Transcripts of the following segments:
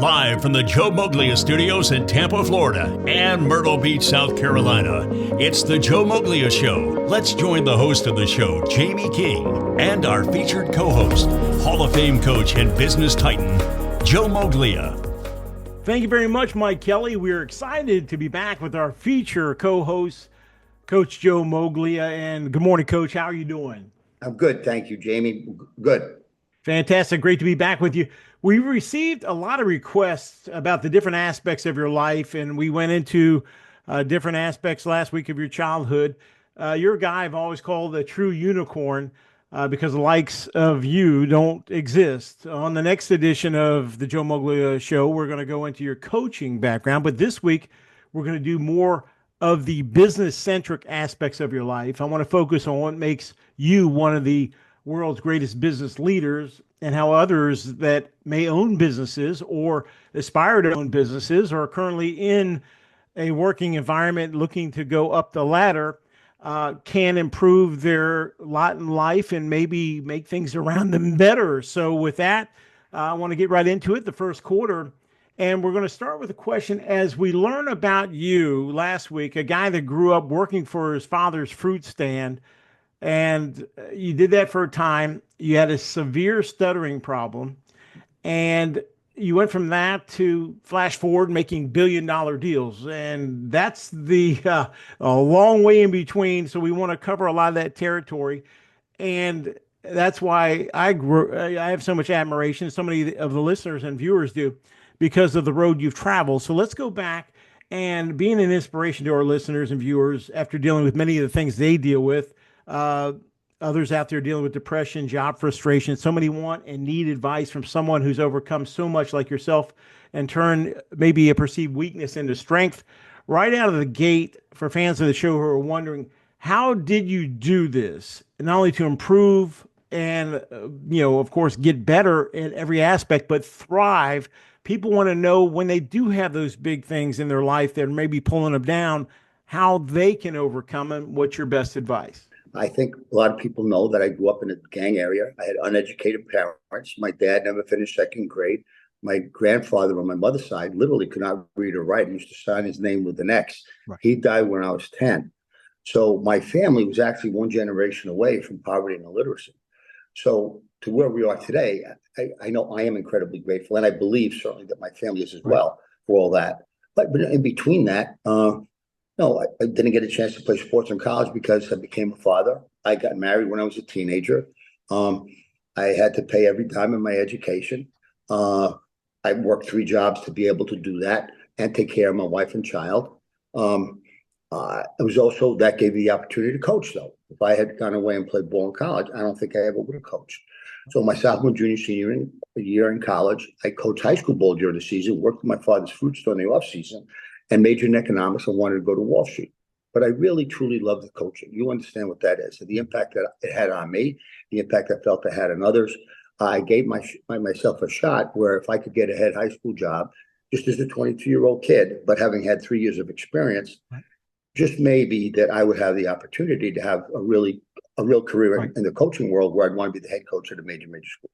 Live from the Joe Moglia studios in Tampa, Florida and Myrtle Beach, South Carolina, it's the Joe Moglia Show. Let's join the host of the show, Jamie King, and our featured co-host, Hall of Fame coach and business titan, Joe Moglia. Thank you very much, Mike Kelly. We're excited to be back with our feature co-host, Coach Joe Moglia. And good morning, Coach. How are you doing? I'm good. Thank you, Jamie. Good. Fantastic. Great to be back with you. We received a lot of requests about the different aspects of your life, and we went into different aspects last week of your childhood. You're a guy I've always called a true unicorn because the likes of you don't exist. On the next edition of the Joe Moglia Show, we're going to go into your coaching background, but this week we're going to do more of the business-centric aspects of your life. I want to focus on what makes you one of the world's greatest business leaders and how others that may own businesses or aspire to own businesses or are currently in a working environment looking to go up the ladder can improve their lot in life and maybe make things around them better. So with that, I want to get right into it, the first quarter. And we're going to start with a question. As we learn about you last week, a guy that grew up working for his father's fruit stand, and you did that for a time. You had a severe stuttering problem, and you went from that to flash forward making billion-dollar deals. And that's a long way in between. So we want to cover a lot of that territory. And that's why I have so much admiration, so many of the listeners and viewers do, because of the road you've traveled. So let's go back and being an inspiration to our listeners and viewers after dealing with many of the things they deal with. Others out there dealing with depression, job frustration. So many want and need advice from someone who's overcome so much like yourself and turn maybe a perceived weakness into strength. Right out of the gate, for fans of the show who are wondering, how did you do this? Not only to improve and, of course, get better in every aspect, but thrive. People want to know when they do have those big things in their life that may be pulling them down, how they can overcome them. What's your best advice? I think a lot of people know that I grew up in a gang area. I had uneducated parents. My dad never finished second grade. My grandfather on my mother's side literally could not read or write. He used to sign his name with an X. Right. He died when I was 10. So my family was actually one generation away from poverty and illiteracy. So to where we are today, I know I am incredibly grateful, and I believe certainly that my family is as well for all that. But in between that, no, I didn't get a chance to play sports in college because I became a father. I got married when I was a teenager. I had to pay every dime in my education. I worked 3 jobs to be able to do that and take care of my wife and child. It was also, that gave me the opportunity to coach, though. If I had gone away and played ball in college, I don't think I ever would have coached. So my sophomore, junior, senior year in college, I coached high school ball during the season, worked with my father's fruit store in the off season, and majored in economics. I wanted to go to Wall Street. But I really, truly love the coaching. You understand what that is. The impact that it had on me, the impact I felt I had on others. I gave myself a shot where if I could get a head high school job, just as a 22-year-old kid, but having had 3 years of experience, just maybe that I would have the opportunity to have a real career in the coaching world where I'd want to be the head coach at a major school.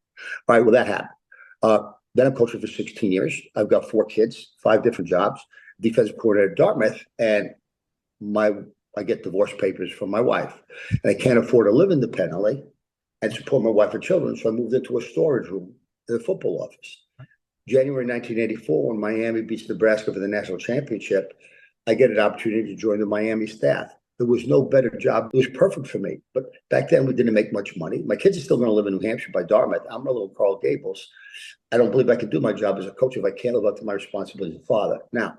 All right, well, that happened. Then I'm coaching for 16 years. I've got 4 kids, 5 different jobs. Defensive coordinator at Dartmouth, and I get divorce papers from my wife, and I can't afford to live independently and support my wife and children, so I moved into a storage room in the football office. January 1984, when Miami beats Nebraska for the national championship, I get an opportunity to join the Miami staff. There was no better job. It was perfect for me, but back then we didn't make much money. My kids are still going to live in New Hampshire by Dartmouth. I'm a little Carl Gables. I don't believe I could do my job as a coach if I can't live up to my responsibility as a father. Now,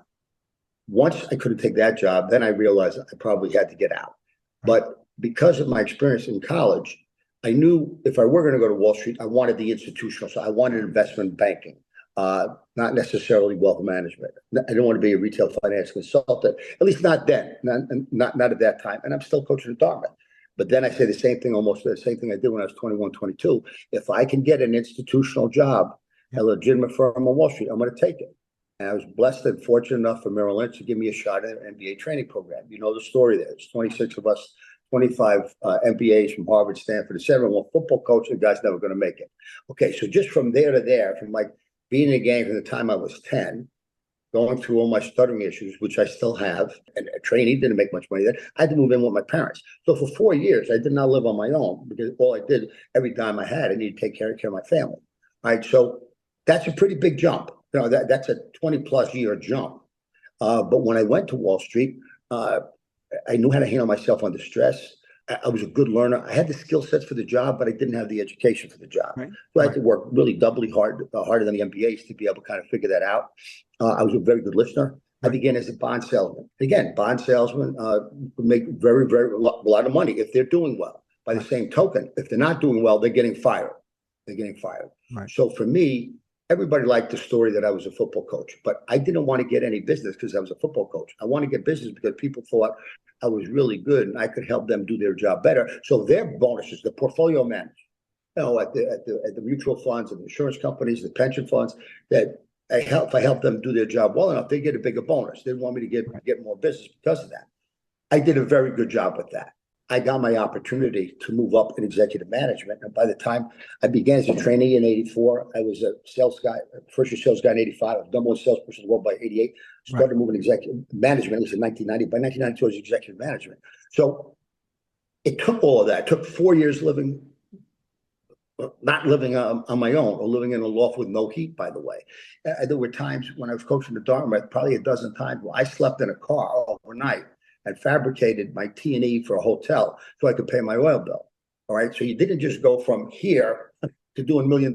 once I couldn't take that job, then I realized I probably had to get out. But because of my experience in college, I knew if I were going to go to Wall Street, I wanted the institutional. So I wanted investment banking, not necessarily wealth management. I didn't want to be a retail finance consultant, at least not then, not at that time. And I'm still coaching at Dartmouth. But then I say almost the same thing I did when I was 21, 22. If I can get an institutional job, a legitimate firm on Wall Street, I'm going to take it. And I was blessed and fortunate enough for Merrill Lynch to give me a shot at an MBA training program. You know the story there. It's 26 of us, 25 MBAs from Harvard, Stanford, etc. One football coach, the guy's never going to make it. Okay, so just from there to there, from like being in a gang from the time I was 10, going through all my stuttering issues, which I still have, and a trainee didn't make much money then. I had to move in with my parents. So for 4 years, I did not live on my own because all I did, every dime I had, I needed to take care of my family. All right, so that's a pretty big jump. That's a 20+ year jump. But when I went to Wall Street, I knew how to handle myself under stress. I was a good learner. I had the skill sets for the job, but I didn't have the education for the job. Right. So I had to work really doubly hard, harder than the MBAs to be able to kind of figure that out. I was a very good listener. I began as a bond salesman. Again, bond salesmen make very, a lot of money if they're doing well. By the same token, if they're not doing well, they're getting fired. Right. So for me, everybody liked the story that I was a football coach, but I didn't want to get any business because I was a football coach. I wanted to get business because people thought I was really good and I could help them do their job better. So their bonuses, the portfolio managers, at the mutual funds and the insurance companies, the pension funds, that if I help them do their job well enough, they get a bigger bonus. They want me to get more business because of that. I did a very good job with that. I got my opportunity to move up in executive management. And by the time I began as a trainee in 84, I was a sales guy, first year sales guy in 85. I was number one salesperson in the world by 88. Started moving executive management, at least in 1990. By 1992, I was executive management. So it took all of that. It took 4 years not living on my own, or living in a loft with no heat, by the way. There were times when I was coaching the Dharma, probably a dozen times, where I slept in a car overnight and fabricated my T&E for a hotel so I could pay my oil bill. All right. So you didn't just go from here to doing $1 million,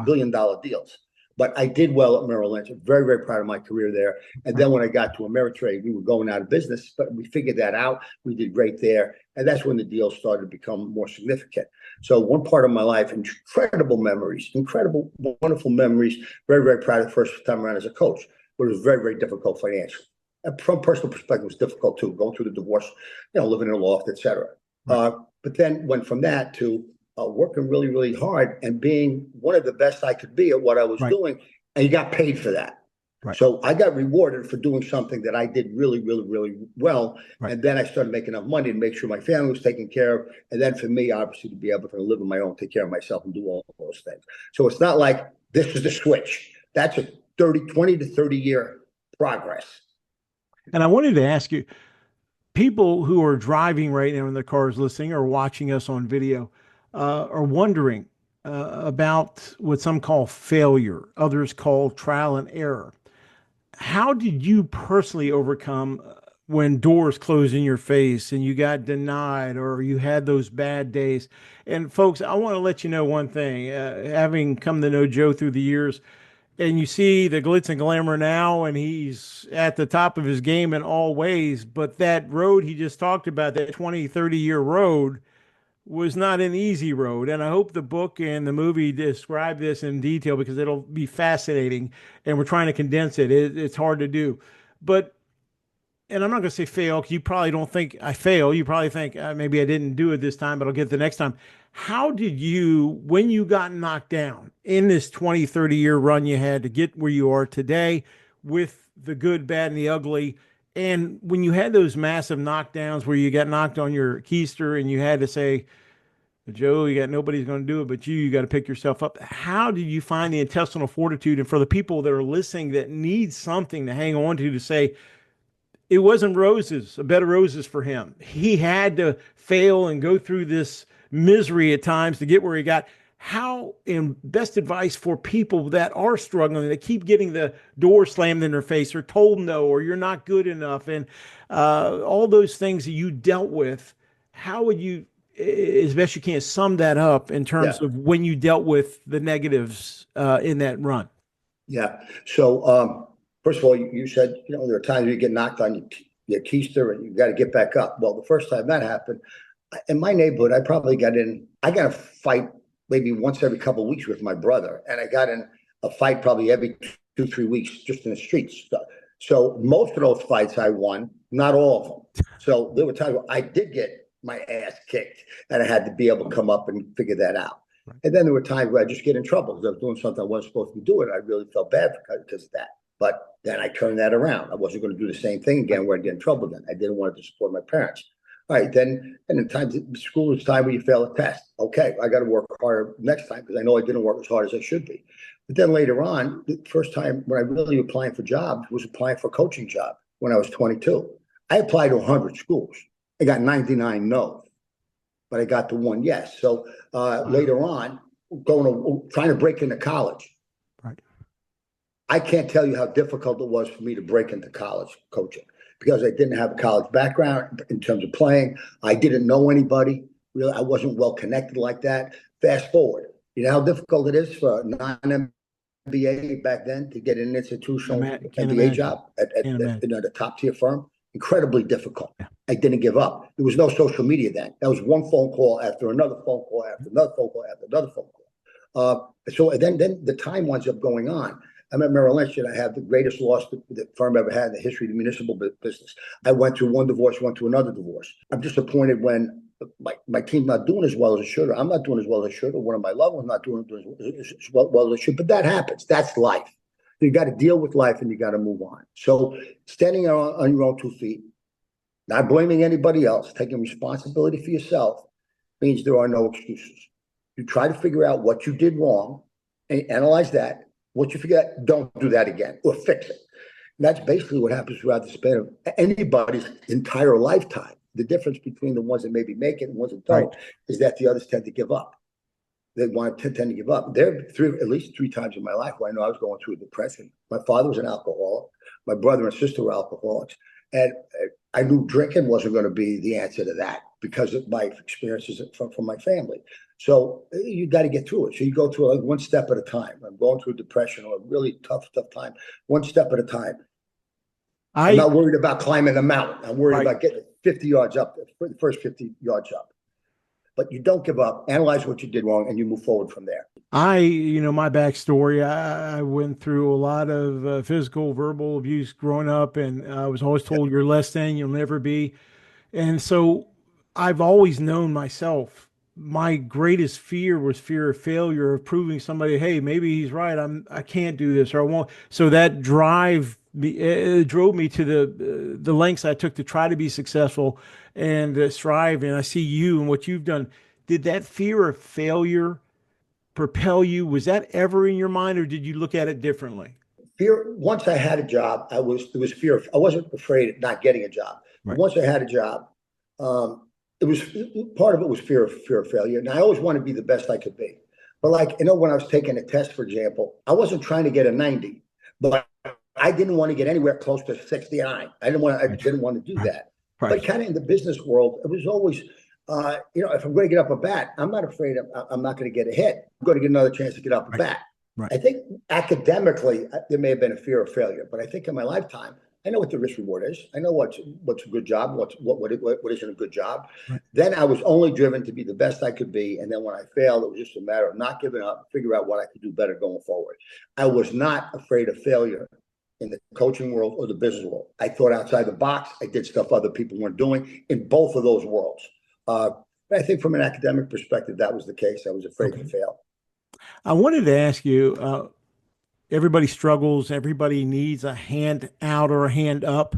billion-dollar deals. But I did well at Merrill Lynch. I'm very, very proud of my career there. And then when I got to Ameritrade, we were going out of business, but we figured that out. We did great there. And that's when the deals started to become more significant. So one part of my life, incredible memories, incredible, wonderful memories. Very, very proud of the first time around as a coach, but it was very, very difficult financially. And from a personal perspective, it was difficult too, going through the divorce, living in a loft, et cetera. Right. But then went from that to working really, really hard and being one of the best I could be at what I was doing. And you got paid for that. Right. So I got rewarded for doing something that I did really, really, really well. Right. And then I started making enough money to make sure my family was taken care of. And then for me, obviously, to be able to live on my own, take care of myself and do all those things. So it's not like this is the switch. That's a 20 to 30 year progress. And I wanted to ask you, people who are driving right now in their cars, listening or watching us on video, are wondering about what some call failure, others call trial and error. How did you personally overcome when doors closed in your face and you got denied or you had those bad days? And folks, I want to let you know one thing, having come to know Joe through the years, and you see the glitz and glamour now, and he's at the top of his game in all ways. But that road he just talked about, that 20, 30-year road, was not an easy road. And I hope the book and the movie describe this in detail because it'll be fascinating. And we're trying to condense it. It's hard to do. But, and I'm not going to say fail, because you probably don't think I fail. You probably think maybe I didn't do it this time, but I'll get it the next time. How did you, when you got knocked down in this 20, 30-year run you had to get where you are today with the good, bad, and the ugly, and when you had those massive knockdowns where you got knocked on your keister and you had to say, Joe, you got nobody's going to do it but you got to pick yourself up. How did you find the intestinal fortitude? And for the people that are listening that need something to hang on to say, it wasn't roses, a bed of roses for him. He had to fail and go through this misery at times to get where he got. How, in best advice for people that are struggling, that keep getting the door slammed in their face or told no, or you're not good enough, and all those things that you dealt with, how would you, as best you can, sum that up in terms of when you dealt with the negatives in that run? Yeah. So, first of all, you said, there are times you get knocked on your keister and you got to get back up. Well, the first time that happened, in my neighborhood, I got a fight maybe once every couple of weeks with my brother. And I got in a fight probably every 2-3 weeks just in the streets. So most of those fights I won, not all of them. So there were times where I did get my ass kicked and I had to be able to come up and figure that out. Right. And then there were times where I just get in trouble because I was doing something I wasn't supposed to be doing. I really felt bad because of that. But then I turned that around. I wasn't going to do the same thing again where I'd get in trouble again. I didn't want to support my parents. All right, then, and in times school is time where you fail a test. Okay, I got to work harder next time because I know I didn't work as hard as I should be. But then later on, the first time when I really applying for jobs was applying for a coaching job when I was 22. I applied to 100 schools. I got 99 no, but I got the one yes. So later on, trying to break into college. Right. I can't tell you how difficult it was for me to break into college coaching because I didn't have a college background in terms of playing. I didn't know anybody. Really, I wasn't well connected like that. Fast forward, you know how difficult it is for a non-MBA back then to get an institutional MBA job at a top-tier firm? Incredibly difficult. Yeah. I didn't give up. There was no social media then. That was one phone call after another phone call after another phone call after another phone call. So then the time winds up going on. I'm at Merrill Lynch, and I have the greatest loss the firm ever had in the history of the municipal business. I went through one divorce, went through another divorce. I'm disappointed when my team's not doing as well as it should, or I'm not doing as well as I should, or one of my loved ones not doing as well as it should. But that happens. That's life. You got to deal with life, and you got to move on. So standing on your own 2 feet, not blaming anybody else, taking responsibility for yourself means there are no excuses. You try to figure out what you did wrong and analyze that. What you forget, don't do that again or fix it. And that's basically what happens throughout the span of anybody's entire lifetime. The difference between the ones that maybe make it and the ones that don't is that the others tend to give up. They want to tend to give up. There are at least 3 times in my life where I know I was going through a depression. My father was an alcoholic. My brother and sister were alcoholics. And I knew drinking wasn't going to be the answer to that because of my experiences from my family. So you got to get through it. So you go through like one step at a time. I'm going through a depression or a really tough time, one step at a time. I'm not worried about climbing a mountain. I'm worried about getting 50 yards up, the first 50 yards up. But you don't give up, analyze what you did wrong, and you move forward from there. My backstory, I went through a lot of physical, verbal abuse growing up, and I was always told you're less than, you'll never be. And so I've always known myself, my greatest fear was fear of failure, of proving somebody, hey, maybe he's right. I can't do this or I won't. So that it drove me to the lengths I took to try to be successful and strive. And I see you and what you've done. Did that fear of failure propel you? Was that ever in your mind, or did you look at it differently? Fear. Once I had a job, there was fear. I wasn't afraid of not getting a job. Right. Once I had a job, it was part of it was fear of failure. And I always wanted to be the best I could be. But when I was taking a test, for example, I wasn't trying to get a 90, but I didn't want to get anywhere close to 69. I didn't want to do that. Right. But kind of in the business world, it was always, if I'm going to get up a bat, I'm not afraid I'm not going to get a hit. I'm going to get another chance to get up a bat. Right. I think academically, there may have been a fear of failure, but I think in my lifetime, I know what the risk reward is. I know what's a good job, what isn't a good job. Right. Then I was only driven to be the best I could be. And then when I failed, it was just a matter of not giving up, figure out what I could do better going forward. I was not afraid of failure in the coaching world or the business world. I thought outside the box. I did stuff other people weren't doing in both of those worlds. But I think from an academic perspective, that was the case. I was afraid to fail. I wanted to ask you, everybody struggles, everybody needs a hand out or a hand up.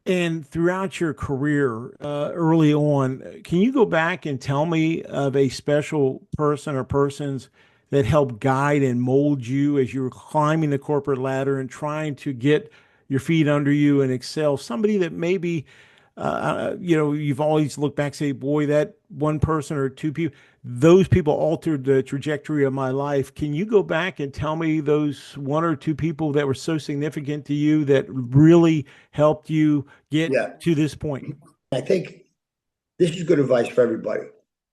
And throughout your career, early on, can you go back and tell me of a special person or persons that helped guide and mold you as you were climbing the corporate ladder and trying to get your feet under you and excel? Somebody that maybe, you've always looked back and say, boy, that one person or 2 people, those people altered the trajectory of my life. Can you go back and tell me those 1 or 2 people that were so significant to you that really helped you get to this point? I think this is good advice for everybody.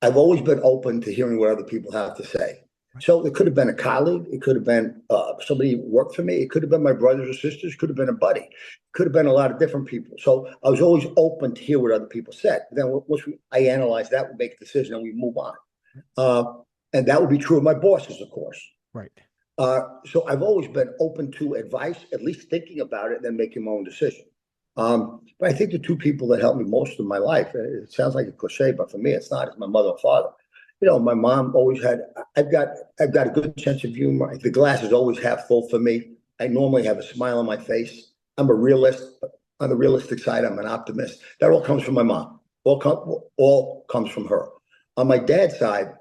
I've always been open to hearing what other people have to say. So it could have been a colleague. It could have been somebody who worked for me. It could have been my brothers or sisters. It could have been a buddy. It could have been a lot of different people. So I was always open to hear what other people said. Then once I analyze that, we make a decision and we move on. And that would be true of my bosses, of course. Right. So I've always been open to advice, at least thinking about it, and then making my own decision. But I think the 2 people that helped me most in my life, it sounds like a cliche, but for me, it's not. It's my mother and father. My mom always had, I've got a good sense of humor. The glass is always half full for me. I normally have a smile on my face. I'm a realist. On the realistic side, I'm an optimist. That all comes from my mom. All comes from her. On my dad's side,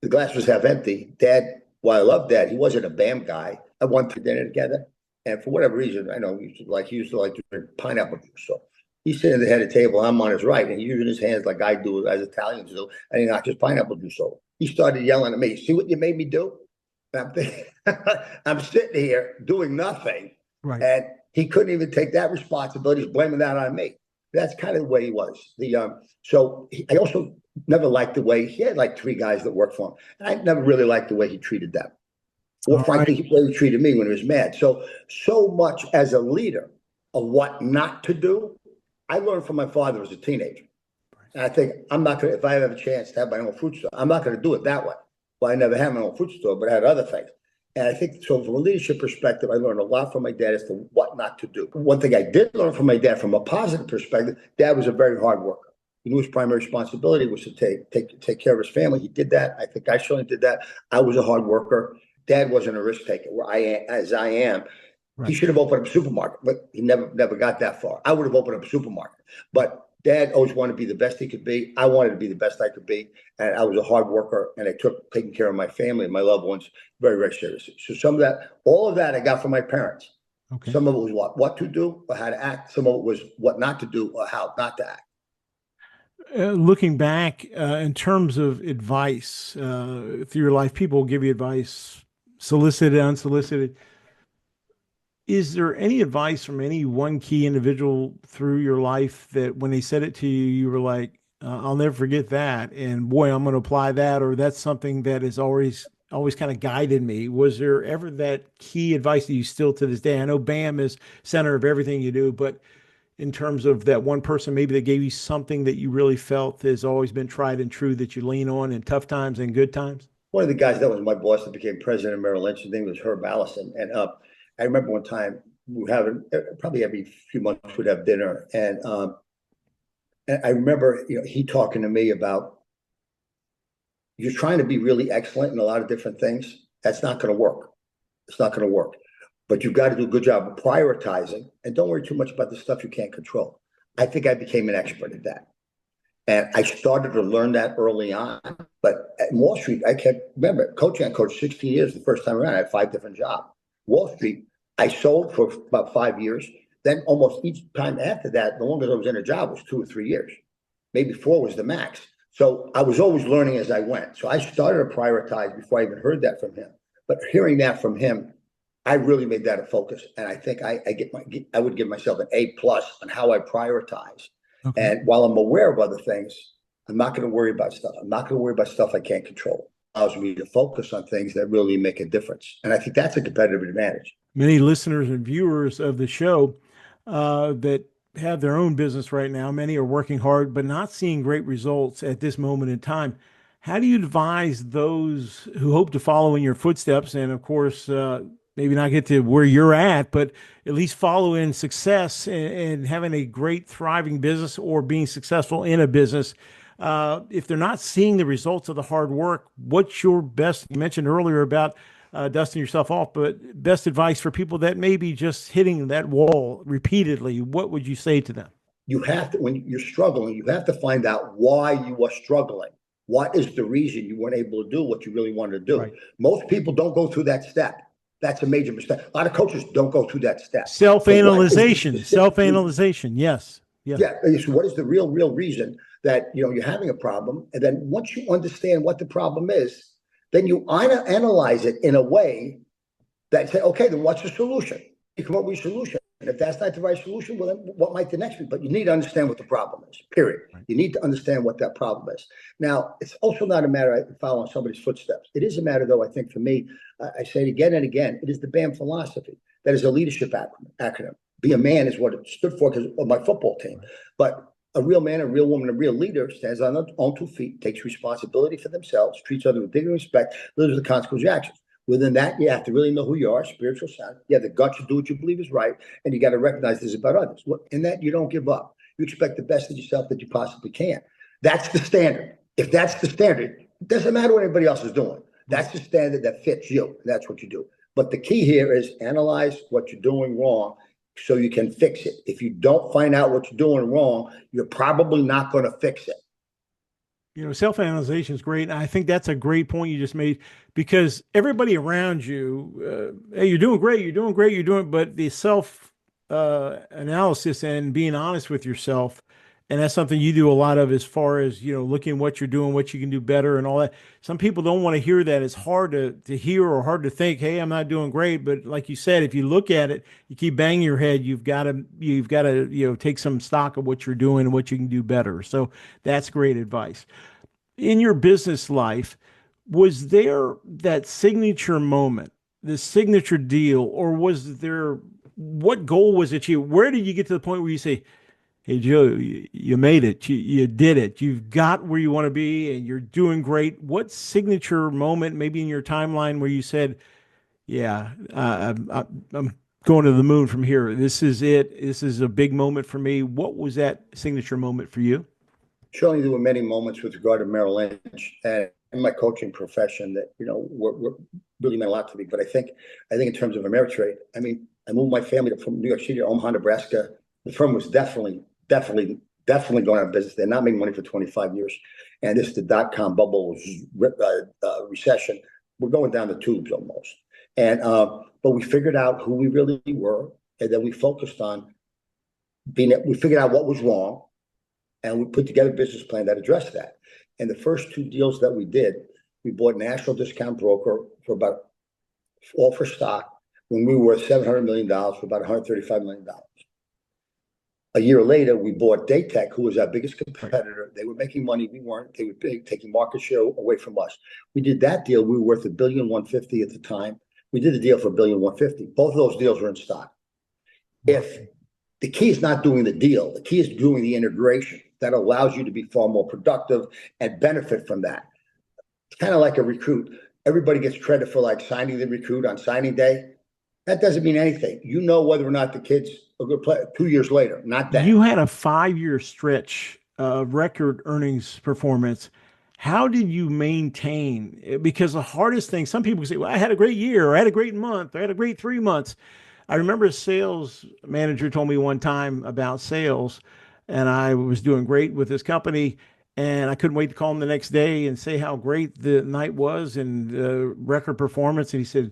the glass was half empty. Dad while I loved Dad, he wasn't a BAM guy. I went to dinner together, and for whatever reason, I know he used to like to drink pineapple juice. So he's sitting at the head of the table, I'm on his right, and he's using his hands like I do, as Italians do, and he knocked his pineapple juice over. He started yelling at me, "See what you made me do?" And I'm thinking, I'm sitting here doing nothing, Right. and he couldn't even take that responsibility. He's blaming that on me. That's kind of the way he was. I also never liked the way he had like 3 guys that worked for him, and I never really liked the way he treated them, or frankly, the way he treated me when he was mad. So much as a leader of what not to do, I learned from my father as a teenager. And I think I'm not going to, if I have a chance to have my own fruit store, I'm not going to do it that way. Well, I never had my own fruit store, but I had other things. And I think, so from a leadership perspective, I learned a lot from my dad as to what not to do. One thing I did learn from my dad from a positive perspective, Dad was a very hard worker. He knew his primary responsibility was to take care of his family. He did that. I think I certainly did that. I was a hard worker. Dad wasn't a risk taker where I am. Right. He should have opened up a supermarket, but he never got that far. I would have opened up a supermarket, but Dad always wanted to be the best he could be. I wanted to be the best I could be. And I was a hard worker, and I took taking care of my family and my loved ones very, very seriously. So all of that I got from my parents. Okay. Some of it was what to do or how to act. Some of it was what not to do or how not to act. Looking back in terms of advice through your life, people will give you advice, solicited, unsolicited. Is there any advice from any one key individual through your life that when they said it to you, you were like, I'll never forget that, and boy, I'm going to apply that, or that's something that has always kind of guided me? Was there ever that key advice that you still to this day? I know BAM is center of everything you do, but in terms of that one person maybe that gave you something that you really felt has always been tried and true that you lean on in tough times and good times? One of the guys that was my boss that became president of Merrill Lynch, his name was Herb Allison, and I remember one time we were having, probably every few months we'd have dinner, and I remember he talking to me about, you're trying to be really excellent in a lot of different things. That's not going to work. It's not going to work. But you've got to do a good job of prioritizing, and don't worry too much about the stuff you can't control. I think I became an expert at that. And I started to learn that early on. But at Wall Street, I remember coaching. I coached 16 years the first time around. I had 5 different jobs. Wall Street, I sold for about 5 years. Then almost each time after that, the longest I was in a job was 2 or 3 years. Maybe 4 was the max. So I was always learning as I went. So I started to prioritize before I even heard that from him. But hearing that from him, I really made that a focus. And I think I would give myself an A+ on how I prioritize. Okay. And while I'm aware of other things, I'm not going to worry about stuff. I'm not going to worry about stuff I can't control. It allows me to focus on things that really make a difference. And I think that's a competitive advantage. Many listeners and viewers of the show that have their own business right now, many are working hard, but not seeing great results at this moment in time. How do you advise those who hope to follow in your footsteps and, of course, maybe not get to where you're at, but at least follow in success and having a great, thriving business or being successful in a business? If they're not seeing the results of the hard work, what's your best, you mentioned earlier about dusting yourself off, but best advice for people that may be just hitting that wall repeatedly, what would you say to them? You have to, when you're struggling, you have to find out why you are struggling. What is the reason you weren't able to do what you really wanted to do? Right. Most people don't go through that step. That's a major mistake. A lot of coaches don't go through that step. Self-analyzation, yes. Yeah. So what is the real reason that you're having a problem? And then once you understand what the problem is, then you analyze it in a way that say, okay, then what's the solution? You come up with a solution. And if that's not the right solution, well, then what might the next be? But you need to understand what the problem is, period. Right. You need to understand what that problem is. Now, it's also not a matter of following somebody's footsteps. It is a matter, though, I think for me, I say it again and again, it is the BAM philosophy. That is a leadership acronym. Be a man is what it stood for because of my football team. Right. But a real man, a real woman, a real leader stands on their own 2 feet, takes responsibility for themselves, treats others with dignity and respect, lives with the consequence of actions. Within that, you have to really know who you are, spiritual sound. You have the guts to do what you believe is right, and you got to recognize this about others. In that, you don't give up. You expect the best of yourself that you possibly can. That's the standard. If that's the standard, it doesn't matter what anybody else is doing. That's the standard that fits you. That's what you do. But the key here is analyze what you're doing wrong so you can fix it. If you don't find out what you're doing wrong, you're probably not going to fix it. Self-analyzation is great. And I think that's a great point you just made because everybody around you, hey, you're doing great, you're doing great, you're doing, but the self analysis and being honest with yourself, and that's something you do a lot of as far as, looking at what you're doing, what you can do better and all that. Some people don't want to hear that. It's hard to hear or hard to think, hey, I'm not doing great. But like you said, if you look at it, you keep banging your head, you've got to, take some stock of what you're doing and what you can do better. So that's great advice in your business life. Was there that signature moment, the signature deal, or was there, what goal was achieved? Where did you get to the point where you say, hey, Joe, you made it, you did it, you've got where you want to be and you're doing great? What signature moment, maybe in your timeline, where you said, yeah, I'm going to the moon from here. This is it. This is a big moment for me. What was that signature moment for you? Surely there were many moments with regard to Merrill Lynch and in my coaching profession that were really meant a lot to me. But I think in terms of Ameritrade, I mean, I moved my family from New York City to Omaha, Nebraska. The firm was definitely going out of business. They're not making money for 25 years, and this is the dot-com bubble recession. We're going down the tubes almost. And but we figured out who we really were, and then we focused on we figured out what was wrong. And we put together a business plan that addressed that. And the first two deals that we did, we bought National Discount Broker for all for stock, when we were $700 million for about $135 million. A year later, we bought Daytech, who was our biggest competitor. They were making money, we weren't. They were taking market share away from us. We did that deal. We were worth $1.15 billion at the time. We did the deal for $1.15 billion. Both of those deals were in stock. If the key is not doing the deal, the key is doing the integration that allows you to be far more productive and benefit from that. It's kind of like a recruit. Everybody gets credit for like signing the recruit on signing day. That doesn't mean anything. You know whether or not the kid's a good player 2 years later, not that. You had a 5-year stretch of record earnings performance. How did you maintain? Because the hardest thing, some people say, well, I had a great year, or I had a great month, or I had a great 3 months. I remember a sales manager told me one time about sales, and I was doing great with this company, and I couldn't wait to call him the next day and say how great the night was and record performance. And he said,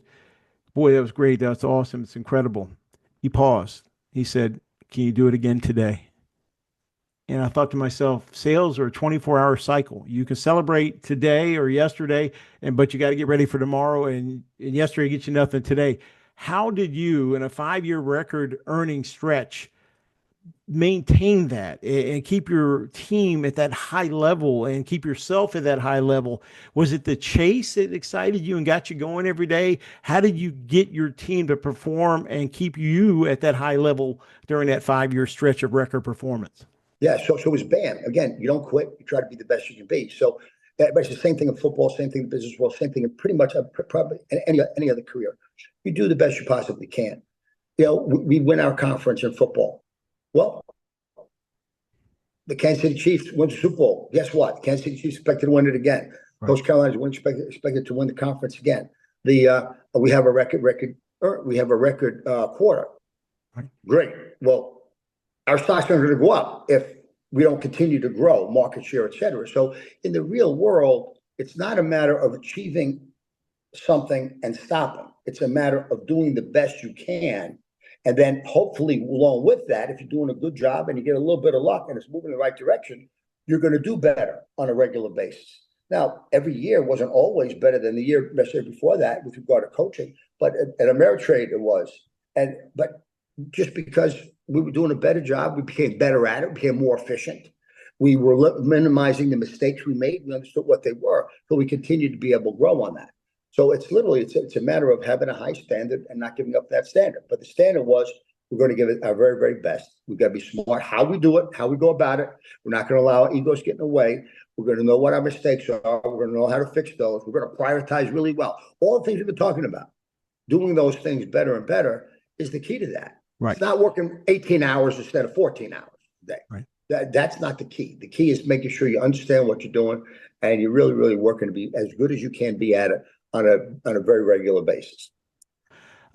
boy, that was great. That's awesome. It's incredible. He paused. He said, can you do it again today? And I thought to myself, sales are a 24-hour cycle. You can celebrate today or yesterday, but you got to get ready for tomorrow. And yesterday gets you nothing today. How did you, in a 5-year record earning stretch, maintain that and keep your team at that high level and keep yourself at that high level? Was it the chase that excited you and got you going every day? How did you get your team to perform and keep you at that high level during that 5-year stretch of record performance? Yeah, so it was BAM. Again, you don't quit. You try to be the best you can be. So but it's the same thing in football, same thing in business world, same thing in pretty much probably any other career. You do the best you possibly can. We win our conference in football. Well, the Kansas City Chiefs win the Super Bowl. Guess what? Kansas City Chiefs expected to win it again. Right. Coach Carolina's expected to win the conference again. We have a record quarter. Right. Great. Well, our stocks are going to go up if we don't continue to grow market share, et cetera. So in the real world, it's not a matter of achieving something and stopping. It's a matter of doing the best you can. And then hopefully along with that, if you're doing a good job and you get a little bit of luck and it's moving in the right direction, you're going to do better on a regular basis. Now, every year wasn't always better than the year before that with regard to coaching, but at Ameritrade it was. But just because we were doing a better job, we became better at it, we became more efficient. We were minimizing the mistakes we made. We understood what they were, so we continued to be able to grow on that. So it's a matter of having a high standard and not giving up that standard. But the standard was we're going to give it our very, very best. We've got to be smart how we do it, how we go about it. We're not going to allow our egos get in the way. We're going to know what our mistakes are. We're going to know how to fix those. We're going to prioritize really well. All the things we've been talking about, doing those things better and better is the key to that. Right. It's not working 18 hours instead of 14 hours a day. Right. That's not the key. The key is making sure you understand what you're doing and you're really, really working to be as good as you can be at it on a very regular basis.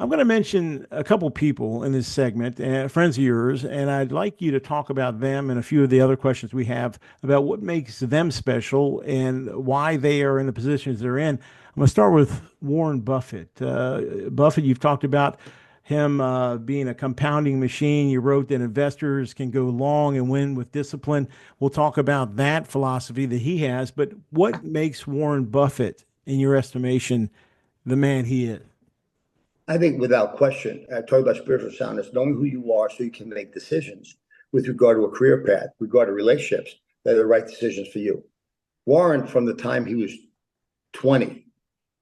I'm going to mention a couple people in this segment, friends of yours, and I'd like you to talk about them and a few of the other questions we have about what makes them special and why they are in the positions they're in. I'm going to start with Warren Buffett. Buffett, you've talked about him being a compounding machine. You wrote that investors can go long and win with discipline. We'll talk about that philosophy that he has, but what makes Warren Buffett, in your estimation, the man he is? I think without question, I talk about spiritual soundness, knowing who you are so you can make decisions with regard to a career path, regard to relationships that are the right decisions for you. Warren, from the time he was 20,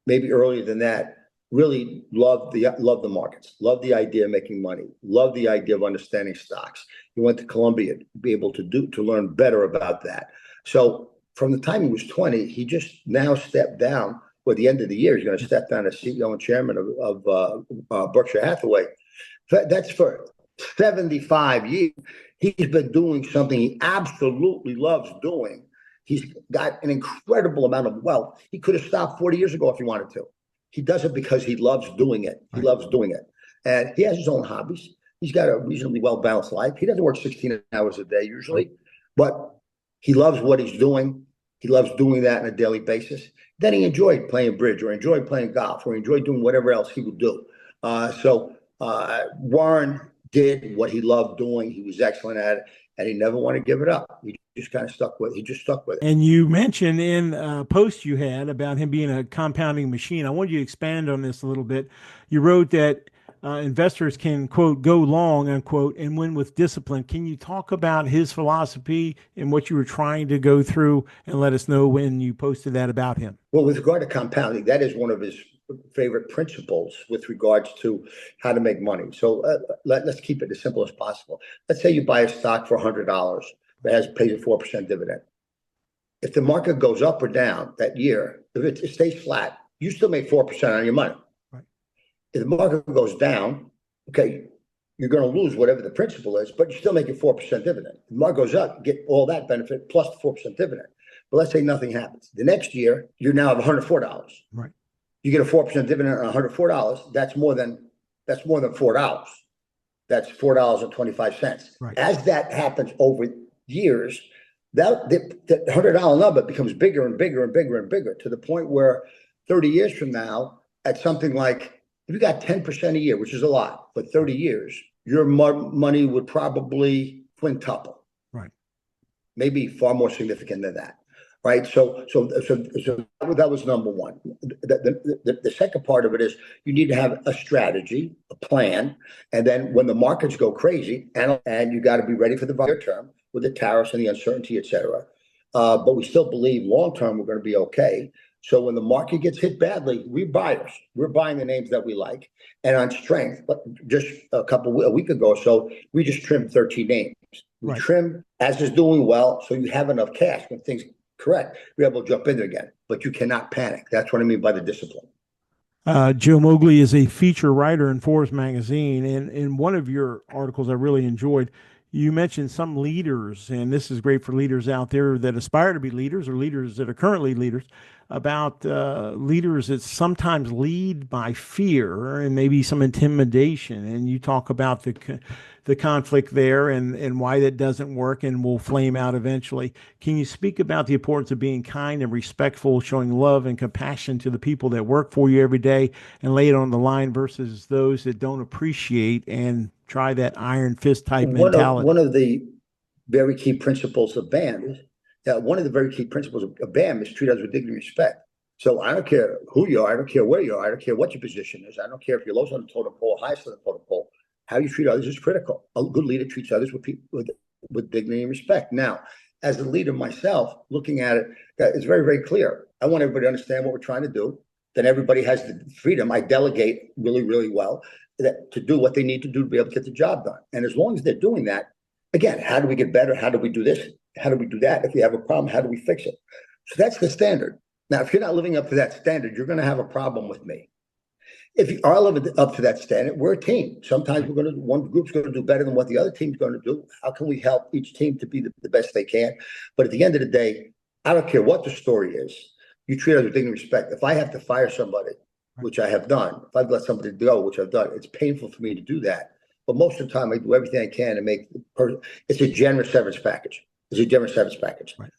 maybe earlier than that, really loved the markets, loved the idea of making money, loved the idea of understanding stocks. He went to Columbia to be able to learn better about that. So from the time he was 20, he just now stepped down. At the end of the year, he's going to step down as CEO and chairman of Berkshire Hathaway. That's for 75 years. He's been doing something he absolutely loves doing. He's got an incredible amount of wealth. He could have stopped 40 years ago if he wanted to. He does it because he loves doing it. He loves doing it. And he has his own hobbies. He's got a reasonably well-balanced life. He doesn't work 16 hours a day usually, but he loves what he's doing. He loves doing that on a daily basis. Then he enjoyed playing bridge or enjoyed playing golf or enjoyed doing whatever else he would do. Warren did what he loved doing. He was excellent at it, and he never wanted to give it up. He just kind of stuck with it. He just stuck with it. And you mentioned in a post you had about him being a compounding machine. I want you to expand on this a little bit. You wrote that investors can, quote, go long, unquote, and win with discipline. Can you talk about his philosophy and what you were trying to go through and let us know when you posted that about him? Well, with regard to compounding, that is one of his favorite principles with regards to how to make money. So let's keep it as simple as possible. Let's say you buy a stock for $100 that pays a 4% dividend. If the market goes up or down that year, if it stays flat, you still make 4% on your money. If the market goes down, okay, you're going to lose whatever the principal is, but you're still making 4% dividend. If the market goes up, you get all that benefit plus the 4% dividend. But let's say nothing happens. The next year, you now have $104. Right. You get a 4% dividend on $104. That's more than $4. That's $4.25. Right. As that happens over years, that the $100 number becomes bigger and bigger and bigger and bigger to the point where 30 years from now, at something like, if you got 10% a year, which is a lot, but 30 years, your money would probably quintuple. Right. Maybe far more significant than that. Right. So that was number one. The second part of it is you need to have a strategy, a plan. And then when the markets go crazy, and you got to be ready for the near term with the tariffs and the uncertainty, et cetera. But we still believe long term we're going to be okay. So when the market gets hit badly, we're buyers. We're buying the names that we like. And on strength, but just a week ago or so, we just trimmed 13 names. We trimmed as is doing well, so you have enough cash when things correct. We're able to jump in there again, but you cannot panic. That's what I mean by the discipline. Joe Moglia is a feature writer in Forbes magazine, and in one of your articles I really enjoyed, you mentioned some leaders, and this is great for leaders out there that aspire to be leaders or leaders that are currently leaders, about leaders that sometimes lead by fear and maybe some intimidation. And you talk about the conflict there and why that doesn't work and will flame out eventually. Can you speak about the importance of being kind and respectful, showing love and compassion to the people that work for you every day and lay it on the line versus those that don't appreciate and try that iron fist type mentality? One of the very key principles of BAM is treat others with dignity and respect. So I don't care who you are, I don't care where you are, I don't care what your position is, I don't care if you're lowest on the totem pole, highest on the totem pole. How you treat others is critical. A good leader treats others with dignity and respect. Now, as a leader myself, looking at it, it's very, very clear. I want everybody to understand what we're trying to do. Then everybody has the freedom. I delegate really, really well to do what they need to do to be able to get the job done. And as long as they're doing that, again, how do we get better? How do we do this? How do we do that? If we have a problem, how do we fix it? So that's the standard. Now, if you're not living up to that standard, you're going to have a problem with me. If you are living up to that standard, we're a team. Sometimes one group's going to do better than what the other team's going to do. How can we help each team to be the best they can? But at the end of the day, I don't care what the story is. You treat others with dignity and respect. If I have to fire somebody which I have done, if I've let somebody go, which I've done, it's painful for me to do that. But most of the time, I do everything I can to make it's a generous severance package. It's a generous severance package. Right.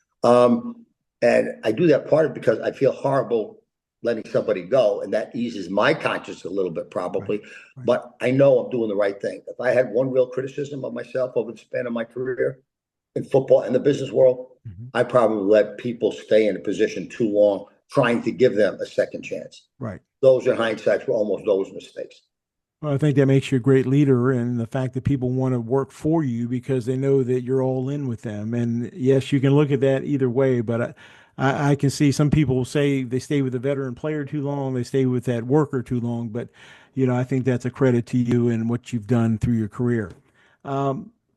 And I do that part because I feel horrible letting somebody go, and that eases my conscience a little bit, probably. Right. But I know I'm doing the right thing. If I had one real criticism of myself over the span of my career in football and the business world, I probably let people stay in a position too long, trying to give them a second chance. Right. Those, in hindsight, were almost those mistakes. Well, I think that makes you a great leader, and the fact that people want to work for you because they know that you're all in with them. And yes, you can look at that either way, but I can see some people say they stay with a veteran player too long, they stay with that worker too long. But, I think that's a credit to you and what you've done through your career.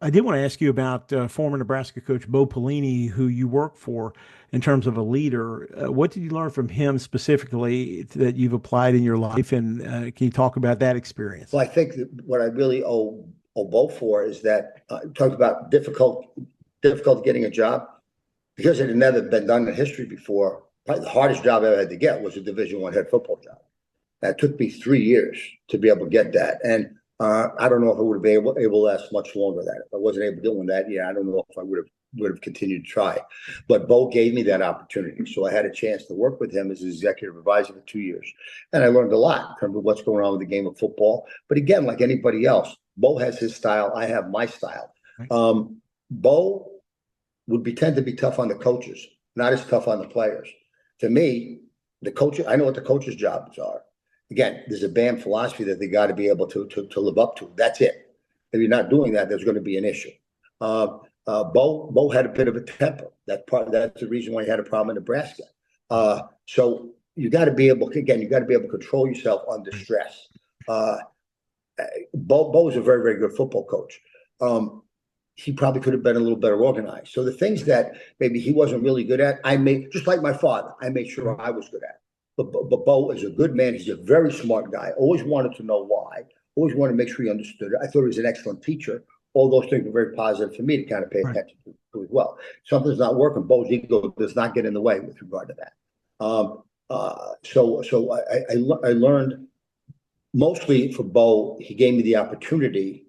I did want to ask you about former Nebraska coach Bo Pelini, who you work for in terms of a leader. What did you learn from him specifically that you've applied in your life? And can you talk about that experience? Well, I think that what I really owe Bo for is that talked about difficult getting a job because it had never been done in history before. Probably the hardest job I ever had to get was a Division I head football job. That took me 3 years to be able to get that, and I don't know if I would have been able to last much longer than that. If I wasn't able to do that, I don't know if I would have continued to try. But Bo gave me that opportunity. So I had a chance to work with him as executive advisor for 2 years. And I learned a lot in terms of what's going on with the game of football. But again, like anybody else, Bo has his style. I have my style. Right. Bo would tend to be tough on the coaches, not as tough on the players. To me, the coach, I know what the coaches' jobs are. Again, there's a band philosophy that they got to be able to live up to. That's it. If you're not doing that, there's going to be an issue. Bo had a bit of a temper. That's the reason why he had a problem in Nebraska. So you got to be able to control yourself under stress. Bo is a very, very good football coach. He probably could have been a little better organized. So the things that maybe he wasn't really good at, just like my father, I made sure I was good at. But Bo is a good man. He's a very smart guy. Always wanted to know why. Always wanted to make sure he understood it. I thought he was an excellent teacher. All those things were very positive for me to kind of pay attention to as well. Something's not working. Bo's ego does not get in the way with regard to that. So I learned mostly for Bo. He gave me the opportunity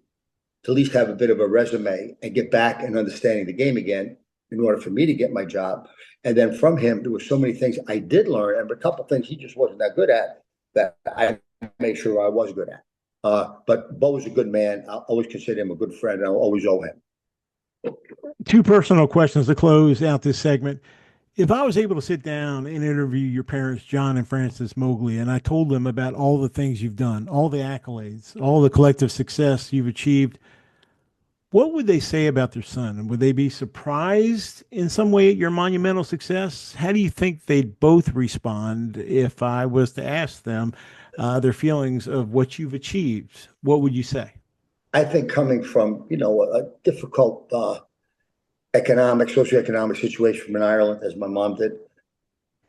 to at least have a bit of a resume and get back and understanding the game again in order for me to get my job. And then from him, there were so many things I did learn, and a couple of things he just wasn't that good at that I made sure I was good at. But Bo was a good man. I'll always consider him a good friend, and I'll always owe him. Two personal questions to close out this segment. If I was able to sit down and interview your parents, John and Frances Moglia, and I told them about all the things you've done, all the accolades, all the collective success you've achieved, what would they say about their son? And would they be surprised in some way at your monumental success? How do you think they'd both respond if I was to ask them their feelings of what you've achieved? What would you say? I think coming from, a difficult socioeconomic situation in Ireland, as my mom did,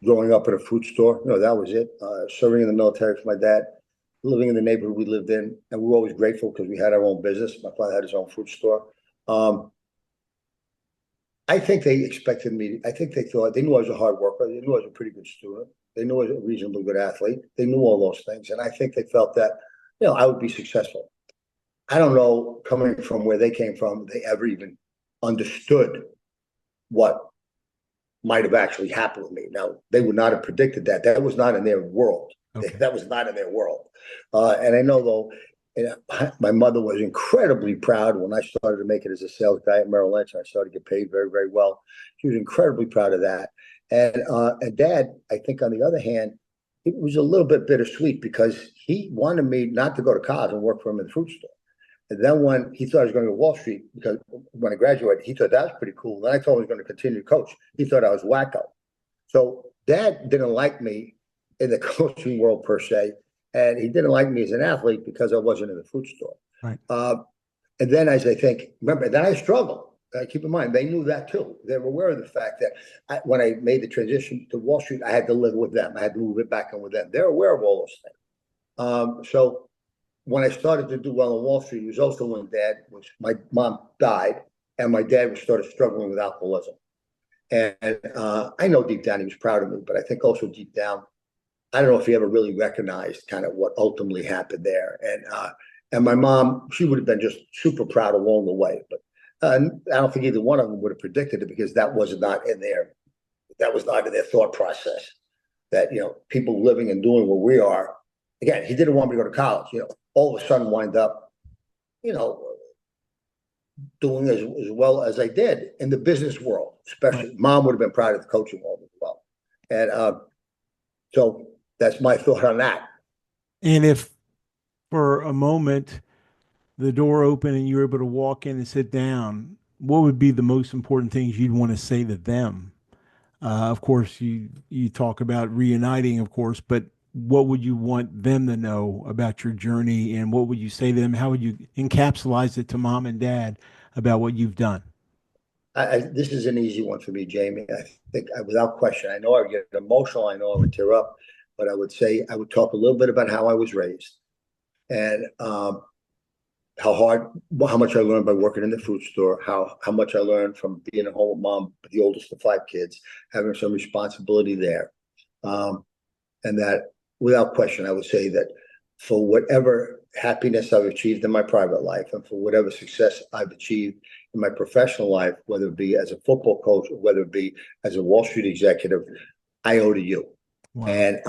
growing up in a food store, that was it. Serving in the military for my dad, living in the neighborhood we lived in, and we were always grateful because we had our own business. My father had his own food store. I think they expected me. I think they thought they knew I was a hard worker. They knew I was a pretty good student. They knew I was a reasonably good athlete. They knew all those things, and I think they felt that I would be successful. I don't know, coming from where they came from, they ever even understood what might have actually happened with me. Now, they would not have predicted that. That was not in their world. Okay. That was not in their world. And I know, though, my mother was incredibly proud when I started to make it as a sales guy at Merrill Lynch. I started to get paid very, very well. She was incredibly proud of that. And Dad, I think, on the other hand, it was a little bit bittersweet because he wanted me not to go to college and work for him in the fruit store. And then when he thought I was going to go to Wall Street, because when I graduated, he thought that was pretty cool. Then I told him I was going to continue to coach. He thought I was wacko. So Dad didn't like me in the coaching world per se, and he didn't like me as an athlete because I wasn't in the fruit store. Right. And then as I think, remember, then I struggled. Keep in mind, they knew that too. They were aware of the fact that when I made the transition to Wall Street, I had to live with them. I had to move it back in with them. They're aware of all those things. So when I started to do well on Wall Street, it was also when my mom died, and my dad started struggling with alcoholism. And I know deep down he was proud of me, but I think also deep down I don't know if he ever really recognized kind of what ultimately happened there. And my mom, she would have been just super proud along the way. But I don't think either one of them would have predicted it, because that was not in their thought process. That, people living and doing what we are. Again, he didn't want me to go to college. All of a sudden wind up, doing as well as I did in the business world, especially. Right. Mom would have been proud of the coaching world as well. And so that's my thought on that. And if for a moment the door opened and you were able to walk in and sit down, what would be the most important things you'd want to say to them? Of course, you talk about reuniting, of course, but what would you want them to know about your journey, and what would you say to them? How would you encapsulate it to mom and dad about what you've done? This is an easy one for me, Jamie. I think, without question, I know I get emotional. I know I would tear up, but I would say I would talk a little bit about how I was raised, and how much I learned by working in the food store, how much I learned from being at home with mom, the oldest of 5 kids, having some responsibility there. And that, without question, I would say that for whatever happiness I've achieved in my private life, and for whatever success I've achieved in my professional life, whether it be as a football coach or whether it be as a Wall Street executive, I owe to you. Wow. And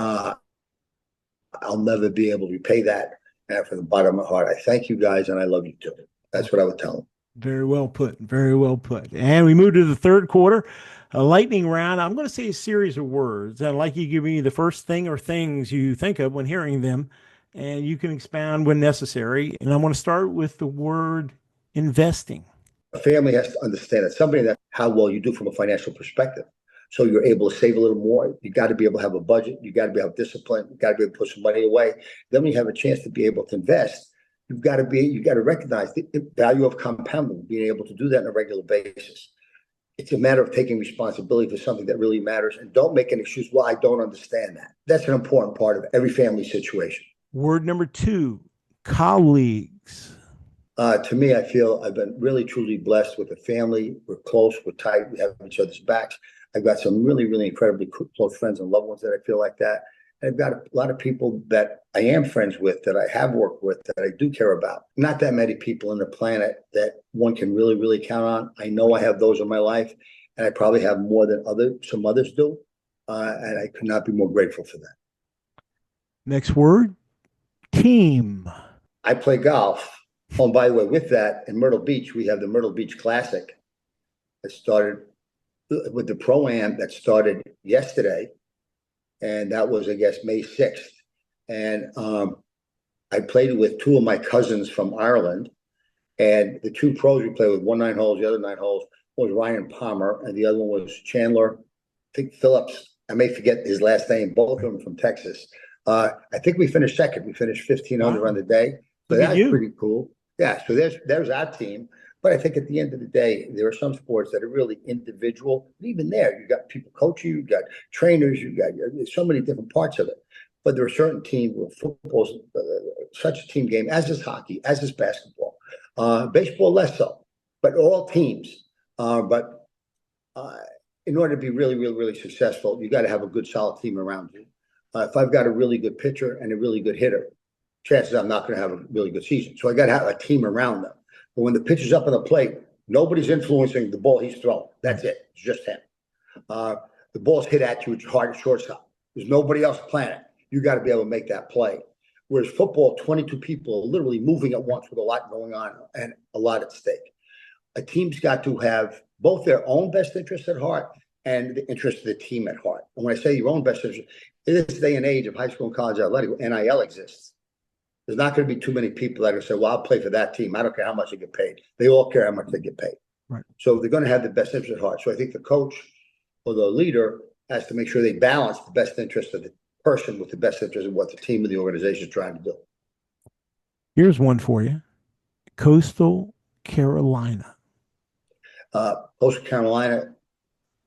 I'll never be able to repay that. And from the bottom of my heart, I thank you guys, and I love you too. That's what I would tell them. Very well put. Very well put. And we move to the third quarter, a lightning round. I'm going to say a series of words. I'd like you to give me the first thing or things you think of when hearing them, and you can expound when necessary. And I want to start with the word investing. A family has to understand that somebody that how well you do from a financial perspective. So you're able to save a little more. You got to be able to have a budget. You got to be able to have discipline. You got to be able to put some money away. Then when you have a chance to be able to invest, you got to recognize the value of compounding, being able to do that on a regular basis. It's a matter of taking responsibility for something that really matters, and don't make an excuse. Well, I don't understand that. That's an important part of every family situation. Word number 2, colleagues. To me, I feel I've been really, truly blessed with a family. We're close, we're tight, we have each other's backs. I've got some really, really incredibly close friends and loved ones that I feel like that. And I've got a lot of people that I am friends with, that I have worked with, that I do care about. Not that many people on the planet that one can really, really count on. I know I have those in my life, and I probably have more than some others do. And I could not be more grateful for that. Next word, team. I play golf. Oh, and by the way, with that, in Myrtle Beach, we have the Myrtle Beach Classic that started with the Pro-Am that started yesterday. And that was, I guess, May 6th. And I played with 2 of my cousins from Ireland. And the 2 pros we played with, one 9 holes, the other 9 holes, was Ryan Palmer, and the other one was Chandler, I think Phillips. I may forget his last name, both of them from Texas. I think we finished second. We finished 15 under on the day. So that's pretty cool. Yeah, so there's our team. But I think at the end of the day, there are some sports that are really individual. Even there, you got people coaching, you got trainers, there's so many different parts of it. But there are certain teams where football's such a team game, as is hockey, as is basketball. Baseball less so, but all teams. But in order to be really, really, really successful, you got to have a good, solid team around you. If I've got a really good pitcher and a really good hitter, chances I'm not going to have a really good season. So I got to have a team around them. But when the pitcher's up on the plate, nobody's influencing the ball he's throwing. That's it. It's just him. The ball's hit at you, it's hard at shortstop. There's nobody else playing it. You got to be able to make that play. Whereas football, 22 people are literally moving at once with a lot going on and a lot at stake. A team's got to have both their own best interest at heart and the interest of the team at heart. And when I say your own best interest, in this day and age of high school and college athletics, NIL exists. There's not going to be too many people that are going to say, well, I'll play for that team. I don't care how much they get paid. They all care how much they get paid. Right. So they're going to have the best interest at heart. So I think the coach or the leader has to make sure they balance the best interest of the person with the best interest of what the team or the organization is trying to do. Here's one for you. Coastal Carolina. Coastal Carolina,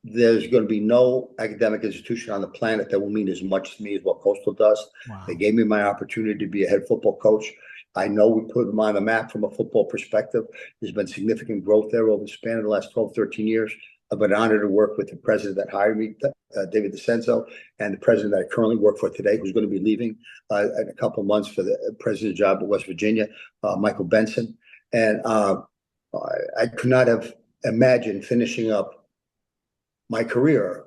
there's going to be no academic institution on the planet that will mean as much to me as what Coastal does. Wow. They gave me my opportunity to be a head football coach. I know we put them on the map from a football perspective. There's been significant growth there over the span of the last 12, 13 years. I've been honored to work with the president that hired me, David DeCenzo, and the president that I currently work for today, who's going to be leaving in a couple of months for the president's job at West Virginia, Michael Benson. And I could not have imagined finishing up my career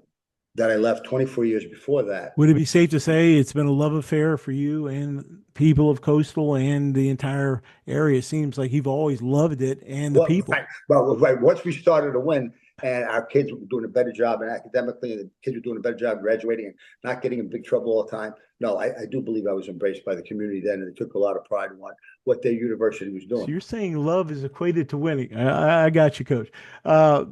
that I left 24 years before that. Would it be safe to say it's been a love affair for you and people of Coastal and the entire area? It seems like you've always loved it and the people. Right. Once we started to win and our kids were doing a better job and academically, and the kids were doing a better job graduating and not getting in big trouble all the time. No, I do believe I was embraced by the community then, and they took a lot of pride in what their university was doing. So you're saying love is equated to winning. I got you, Coach.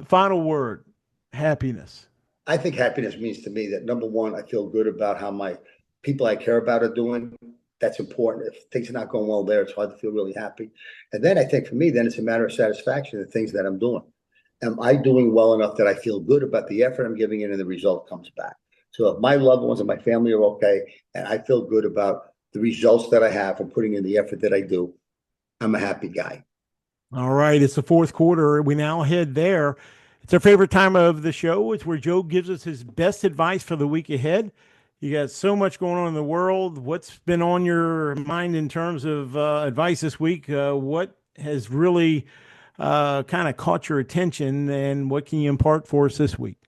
Final word, happiness. I think happiness means to me that, number one, I feel good about how my people I care about are doing. That's important. If things are not going well there, it's hard to feel really happy. And then I think for me, then it's a matter of satisfaction, the things that I'm doing. Am I doing well enough that I feel good about the effort I'm giving in and the result comes back? So if my loved ones and my family are okay, and I feel good about the results that I have from putting in the effort that I do, I'm a happy guy. All right. It's the fourth quarter. We now head there. It's our favorite time of the show. It's where Joe gives us his best advice for the week ahead. You got so much going on in the world. What's been on your mind in terms of advice this week? What has really kind of caught your attention, and what can you impart for us this week?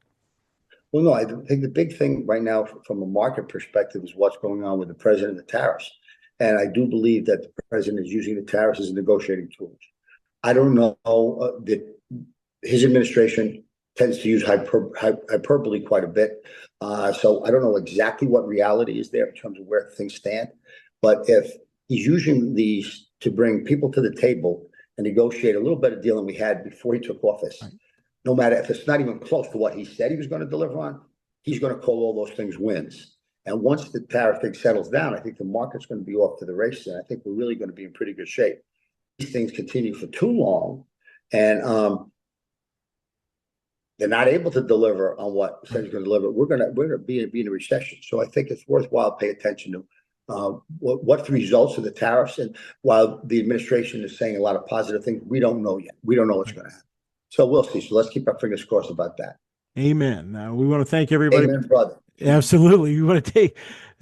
Well, no, I think the big thing right now from a market perspective is what's going on with the president and the tariffs. And I do believe that the president is using the tariffs as a negotiating tool. I don't know that his administration tends to use hyperbole quite a bit. So I don't know exactly what reality is there in terms of where things stand. But if he's using these to bring people to the table and negotiate a little better deal than we had before he took office, right, no matter if it's not even close to what he said he was going to deliver on, he's going to call all those things wins. And once the tariff thing settles down, I think the market's going to be off to the races. And I think we're really going to be in pretty good shape. These things continue for too long, and they're not able to deliver on what he's going to deliver. We're going to be in a recession. So I think it's worthwhile to pay attention to what's the results of the tariffs. And while the administration is saying a lot of positive things, we don't know yet. We don't know what's going to happen. So we'll see. So let's keep our fingers crossed about that. Amen. We want to thank everybody. Amen, brother. Absolutely. We want to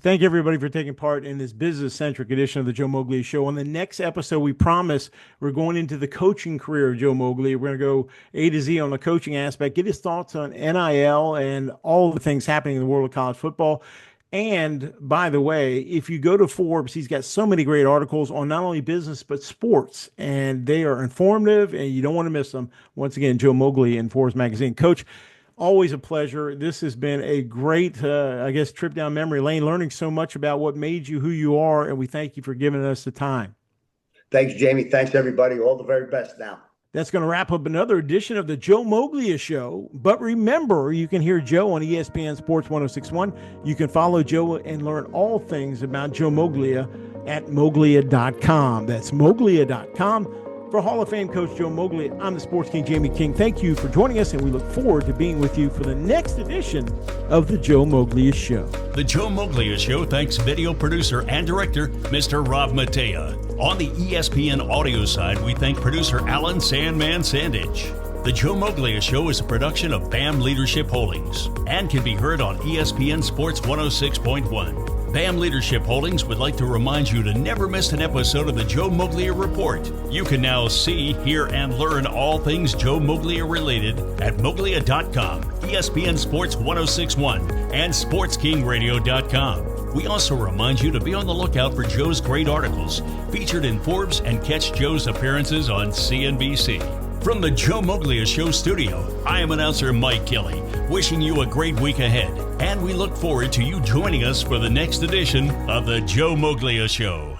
thank everybody for taking part in this business-centric edition of the Joe Moglia Show. On the next episode, we promise we're going into the coaching career of Joe Moglia. We're going to go A to Z on the coaching aspect, get his thoughts on NIL and all the things happening in the world of college football. And by the way, if you go to Forbes, he's got so many great articles on not only business, but sports, and they are informative and you don't want to miss them. Once again, Joe Moglia in Forbes magazine. Coach, always a pleasure. This has been a great, trip down memory lane, learning so much about what made you who you are. And we thank you for giving us the time. Thanks, Jamie. Thanks, everybody. All the very best now. That's going to wrap up another edition of the Joe Moglia Show. But remember, you can hear Joe on ESPN Sports 106.1. You can follow Joe and learn all things about Joe Moglia at Moglia.com. That's Moglia.com. For Hall of Fame coach Joe Moglia, I'm the Sports King, Jamie King. Thank you for joining us, and we look forward to being with you for the next edition of the Joe Moglia Show. The Joe Moglia Show thanks video producer and director, Mr. Rob Matea. On the ESPN audio side, we thank producer Alan Sandman Sandage. The Joe Moglia Show is a production of BAM Leadership Holdings and can be heard on ESPN Sports 106.1. BAM Leadership Holdings would like to remind you to never miss an episode of the Joe Moglia Report. You can now see, hear, and learn all things Joe Moglia related at Moglia.com, ESPN Sports 106.1, and SportsKingRadio.com. We also remind you to be on the lookout for Joe's great articles featured in Forbes and catch Joe's appearances on CNBC. From the Joe Moglia Show studio, I am announcer Mike Kelly, wishing you a great week ahead, and we look forward to you joining us for the next edition of the Joe Moglia Show.